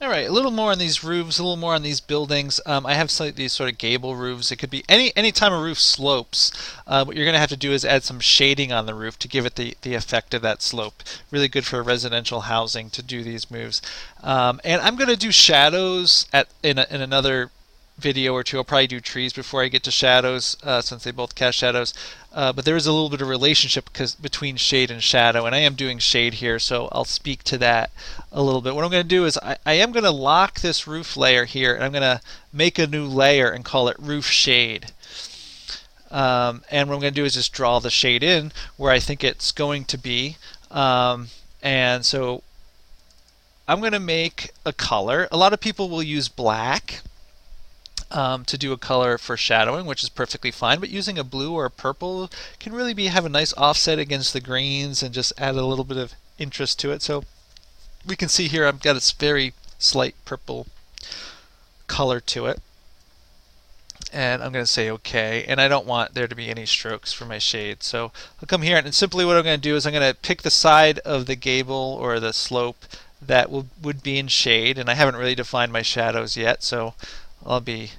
All right, a little more on these roofs, a little more on these buildings. I have these sort of gable roofs. It could be any time a roof slopes. What you're going to have to do is add some shading on the roof to give it the effect of that slope. Really good for residential housing to do these moves. And I'm going to do shadows in another video or two. I'll probably do trees before I get to shadows, since they both cast shadows. But there is a little bit of relationship between shade and shadow, and I am doing shade here, so I'll speak to that a little bit. What I'm going to do is I am going to lock this roof layer here, and I'm going to make a new layer and call it roof shade. And what I'm going to do is just draw the shade in where I think it's going to be. And so I'm going to make a color. A lot of people will use black to do a color for shadowing, which is perfectly fine, but using a blue or a purple can really have a nice offset against the greens and just add a little bit of interest to it. So we can see here I've got this very slight purple color to it, and I'm going to say OK, and I don't want there to be any strokes for my shade, so I'll come here and simply what I'm going to do is I'm going to pick the side of the gable or the slope that would be in shade, and I haven't really defined my shadows yet, so I'll be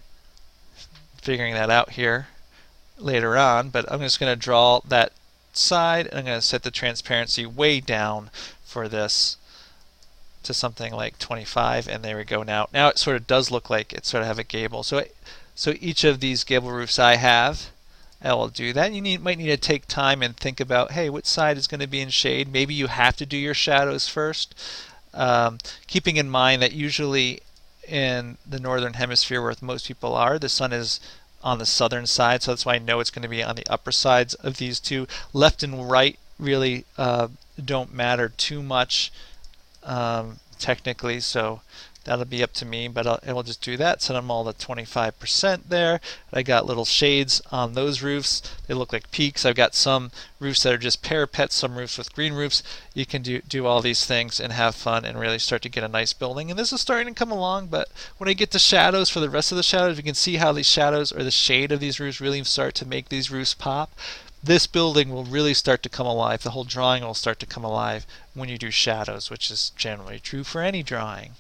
figuring that out here later on, but I'm just going to draw that side, and I'm going to set the transparency way down for this to something like 25, and there we go. Now it sort of does look like it sort of have a gable. So each of these gable roofs I will do that. You might need to take time and think about, hey, which side is going to be in shade? Maybe you have to do your shadows first, keeping in mind that usually in the northern hemisphere where most people are, the sun is on the southern side, so that's why I know it's going to be on the upper sides of these two. Left and right really don't matter too much technically, so that'll be up to me, but I will just do that, set them all to 25% there. I got little shades on those roofs. They look like peaks. I've got some roofs that are just parapets, some roofs with green roofs. You can do all these things and have fun and really start to get a nice building. And this is starting to come along, but when I get to shadows, for the rest of the shadows, you can see how these shadows or the shade of these roofs really start to make these roofs pop. This building will really start to come alive. The whole drawing will start to come alive when you do shadows, which is generally true for any drawing.